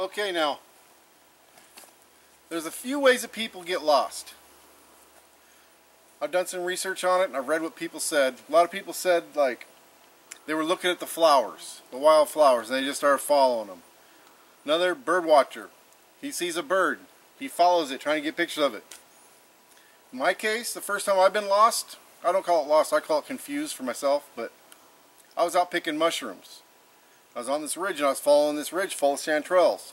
Okay, now, there's a few ways that people get lost. I've done some research on it and I've read what people said. A lot of people said, like, they were looking at the flowers, the wild flowers, and they just started following them. Another bird watcher, he sees a bird, he follows it, trying to get pictures of it. In my case, the first time I've been lost, I don't call it lost, I call it confused for myself, but I was out picking mushrooms. I was on this ridge and I was following this ridge full of chanterelles.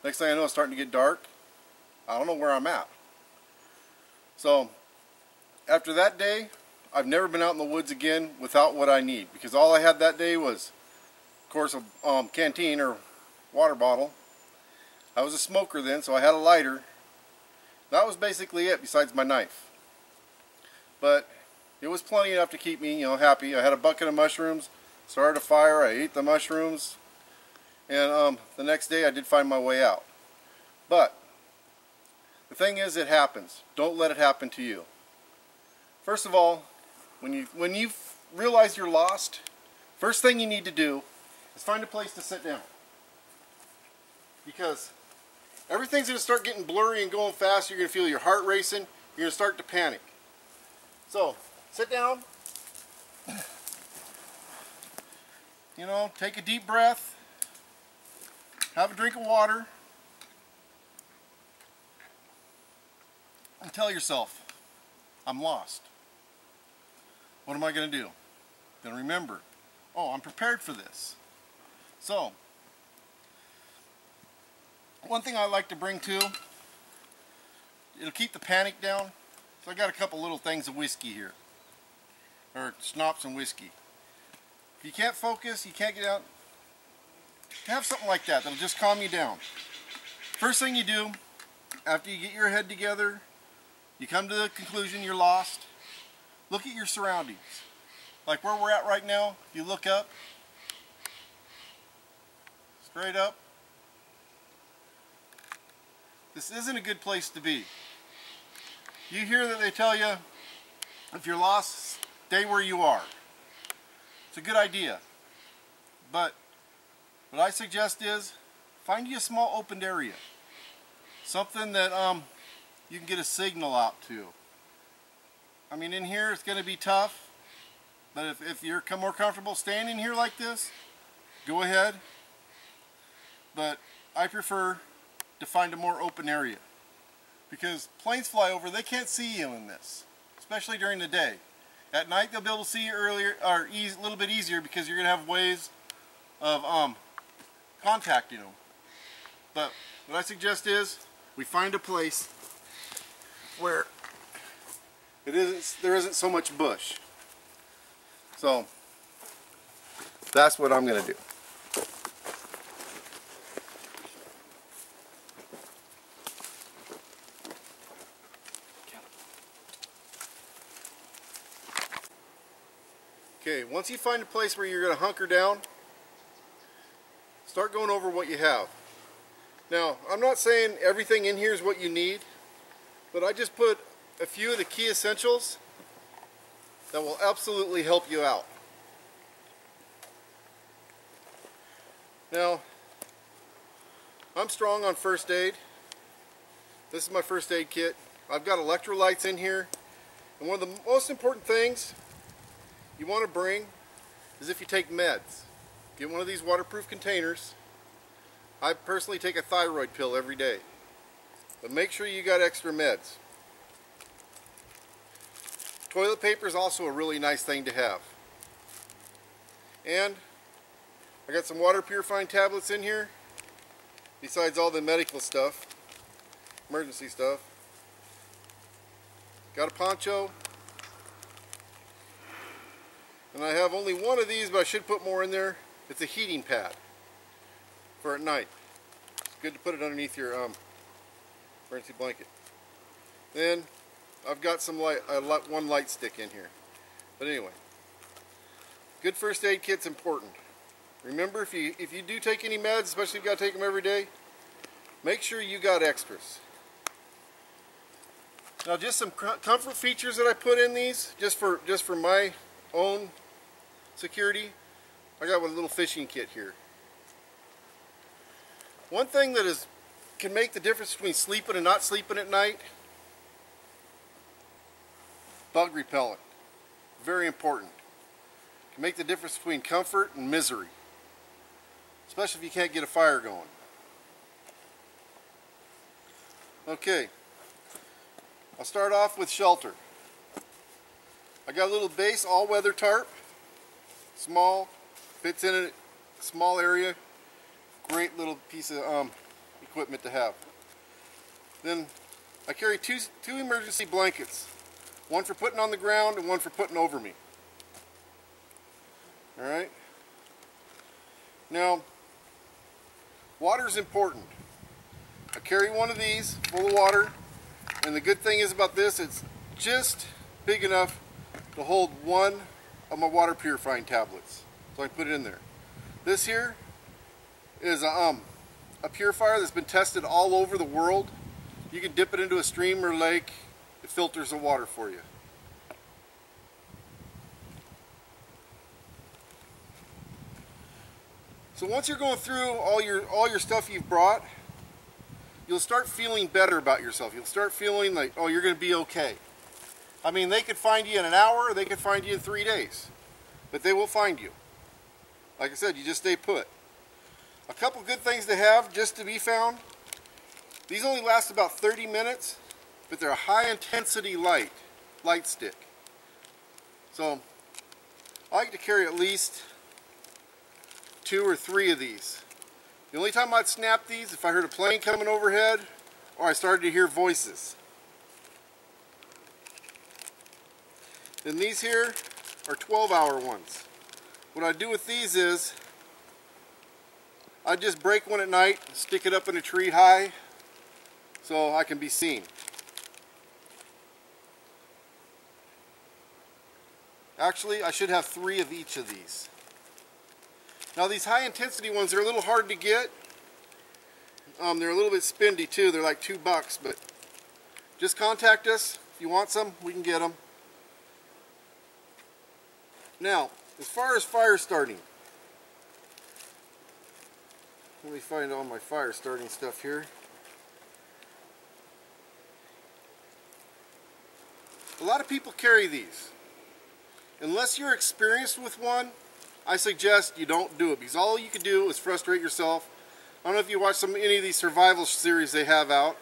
Next thing I know, it's starting to get dark. I don't know where I'm at. So, after that day, I've never been out in the woods again without what I need, because all I had that day was, of course, a canteen or water bottle. I was a smoker then, so I had a lighter. That was basically it, besides my knife. But it was plenty enough to keep me, happy. I had a bucket of mushrooms, started a fire, I ate the mushrooms, and the next day I did find my way out. But the thing is, it happens. Don't let it happen to you. First of all, when you realize you're lost, first thing you need to do is find a place to sit down. Because everything's going to start getting blurry and going fast. You're going to feel your heart racing. You're going to start to panic. So, sit down. Take a deep breath. Have a drink of water. And tell yourself, I'm lost. What am I going to do? Then remember, oh, I'm prepared for this. So, one thing I like to bring to, it'll keep the panic down. So I got a couple little things of whiskey here, or schnapps and whiskey. If you can't focus, you can't get out, have something like that that'll just calm you down. First thing you do, after you get your head together, you come to the conclusion you're lost, look at your surroundings. Like where we're at right now, if you look up, straight up, this isn't a good place to be. You hear that they tell you, if you're lost, stay where you are. It's a good idea. But what I suggest is, find you a small open area. Something that you can get a signal out to. I mean, in here it's going to be tough, but if you're more comfortable staying in here like this, go ahead. But I prefer to find a more open area, because planes fly over, they can't see you in this, especially during the day. At night they'll be able to see you earlier, or a little bit easier, because you're going to have ways of contacting them. But what I suggest is we find a place where there isn't so much bush. So that's what I'm going to do. Okay, once you find a place where you're going to hunker down, start going over what you have. Now, I'm not saying everything in here is what you need, but I just put a few of the key essentials that will absolutely help you out. Now, I'm strong on first aid. This is my first aid kit. I've got electrolytes in here, and one of the most important things you want to bring is if you take meds. Get one of these waterproof containers. I personally take a thyroid pill every day, but make sure you got extra meds. Toilet paper is also a really nice thing to have. And I got some water purifying tablets in here, besides all the medical stuff, emergency stuff. Got a poncho. And I have only one of these, but I should put more in there. It's a heating pad for at night. It's good to put it underneath your emergency blanket. Then I've got some one light stick in here. But anyway, good first aid kit's important. Remember, if you do take any meds, especially if you got to take them every day, make sure you got extras. Now, just some comfort features that I put in these, just for my own security. I got a little fishing kit here. One thing that can make the difference between sleeping and not sleeping at night, bug repellent. Very important. Can make the difference between comfort and misery, especially if you can't get a fire going. Okay, I'll start off with shelter. I got a little base all-weather tarp, small, fits in a small area. Great little piece of equipment to have. Then I carry two emergency blankets, one for putting on the ground and one for putting over me. Alright, now water is important. I carry one of these full of water, and the good thing is about this, it's just big enough to hold one of my water purifying tablets, so I can put it in there. This here is a purifier that's been tested all over the world. You can dip it into a stream or lake, it filters the water for you. So once you're going through all your stuff you've brought, you'll start feeling better about yourself. You'll start feeling like, oh, you're going to be okay. I mean, they could find you in an hour, or they could find you in 3 days, but they will find you. Like I said, you just stay put. A couple good things to have just to be found. These only last about 30 minutes, but they're a high intensity light stick. So I like to carry at least 2 or 3 of these. The only time I'd snap these if I heard a plane coming overhead or I started to hear voices. Then these here are 12-hour ones. What I do with these is I just break one at night, stick it up in a tree high so I can be seen. Actually, I should have 3 of each of these. Now these high intensity ones are a little hard to get. They're a little bit spendy too. They're like $2, but just contact us. If you want some, we can get them. Now, as far as fire starting, let me find all my fire starting stuff here. A lot of people carry these. Unless you're experienced with one, I suggest you don't do it, because all you can do is frustrate yourself. I don't know if you watch any of these survival series they have out.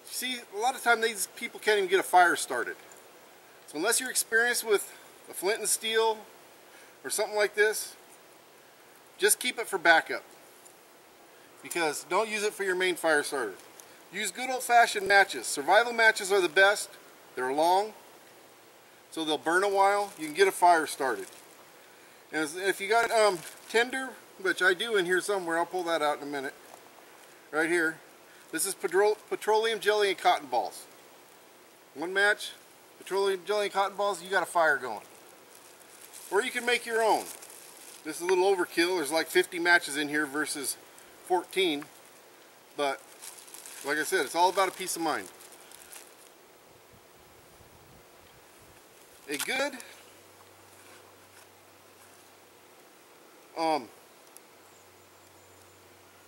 See, a lot of times these people can't even get a fire started. So unless you're experienced with a flint and steel or something like this, just keep it for backup. Because don't use it for your main fire starter. Use good old-fashioned matches. Survival matches are the best. They're long, so they'll burn a while. You can get a fire started. And if you got tinder, which I do in here somewhere, I'll pull that out in a minute. Right here. This is petroleum jelly and cotton balls. One match, petroleum jelly and cotton balls, you got a fire going. Or you can make your own. This is a little overkill. There's like 50 matches in here versus 14. But, like I said, it's all about a peace of mind. A good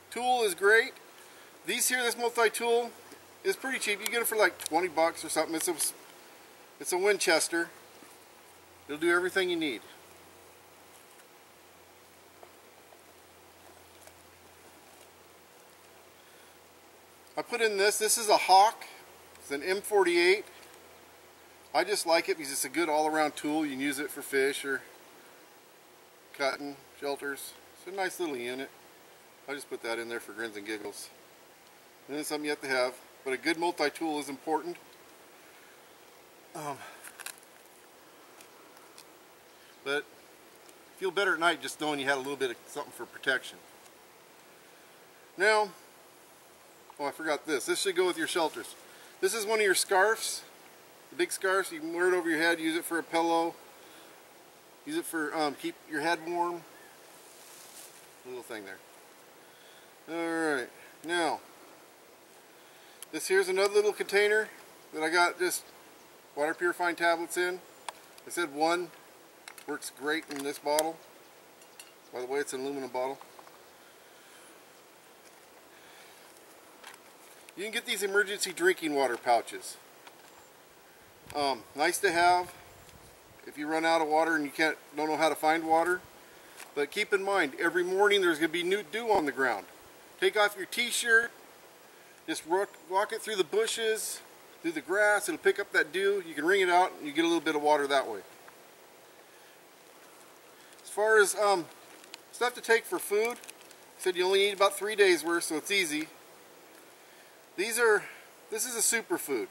tool is great. These here, this multi-tool is pretty cheap. You get it for like 20 bucks or something. It's a Winchester. It'll do everything you need. I put in this is a Hawk. It's an M48. I just like it because it's a good all-around tool. You can use it for fish or cutting, shelters. It's a nice little unit. I just put that in there for grins and giggles. And it's something you have to have, but a good multi-tool is important. But feel better at night just knowing you had a little bit of something for protection. Now, oh, I forgot this. This should go with your shelters. This is one of your scarves. The big scarves. You can wear it over your head, use it for a pillow. Use it for keep your head warm. Little thing there. Alright, now this here's another little container that I got just water purifying tablets in. I said one works great in this bottle. By the way, it's an aluminum bottle. You can get these emergency drinking water pouches. Nice to have if you run out of water and you don't know how to find water. But keep in mind, every morning there's going to be new dew on the ground. Take off your t-shirt, just walk it through the bushes, through the grass, it'll pick up that dew, you can wring it out, and you get a little bit of water that way. As far as stuff to take for food, I said you only need about 3 days worth, so it's easy. This is a superfood.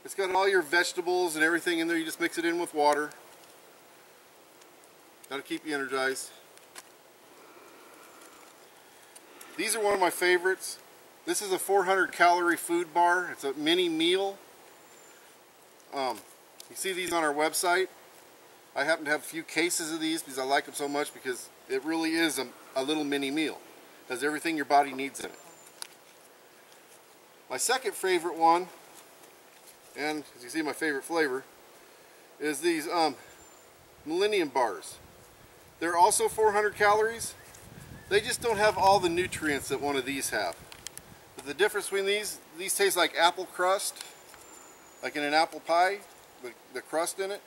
It's got all your vegetables and everything in there, you just mix it in with water. That'll keep you energized. These are one of my favorites. This is a 400 calorie food bar. It's a mini meal. You see these on our website. I happen to have a few cases of these because I like them so much, because it really is a little mini meal. It has everything your body needs in it. My second favorite one, and as you see my favorite flavor, is these Millennium bars. They're also 400 calories. They just don't have all the nutrients that one of these have. But the difference between these taste like apple crust, like in an apple pie, the crust in it.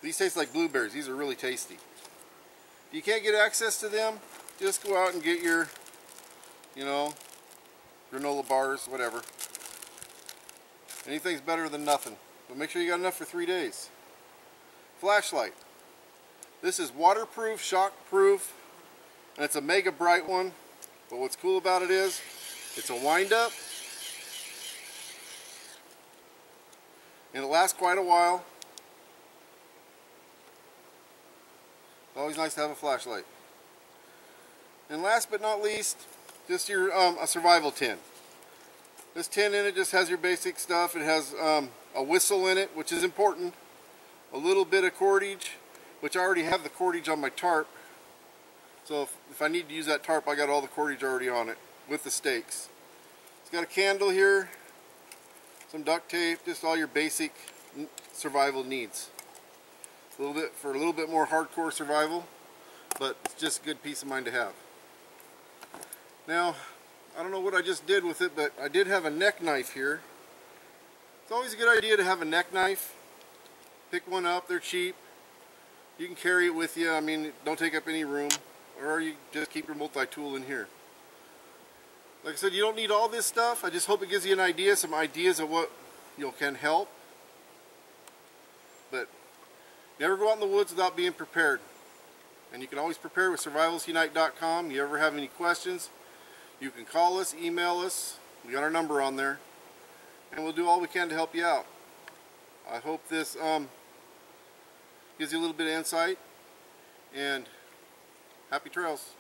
These taste like blueberries. These are really tasty. If you can't get access to them, just go out and get your, granola bars, whatever. Anything's better than nothing. But make sure you got enough for 3 days. Flashlight. This is waterproof, shockproof, and it's a mega bright one. But what's cool about it is, it's a wind up, and it lasts quite a while. It's always nice to have a flashlight. And last but not least, just your a survival tin. This tin in it just has your basic stuff. It has a whistle in it, which is important. A little bit of cordage, which I already have the cordage on my tarp. So if I need to use that tarp, I got all the cordage already on it with the stakes. It's got a candle here, some duct tape, just all your basic survival needs. For a little bit more hardcore survival, but it's just a good peace of mind to have. Now, I don't know what I just did with it, but I did have a neck knife here. It's always a good idea to have a neck knife. Pick one up, they're cheap. You can carry it with you, I mean, don't take up any room. Or you just keep your multi-tool in here. Like I said, you don't need all this stuff. I just hope it gives you an idea, some ideas of what can help. But never go out in the woods without being prepared. And you can always prepare with survivalsunite.com. You ever have any questions, you can call us, email us. We got our number on there. And we'll do all we can to help you out. I hope this gives you a little bit of insight. And happy trails.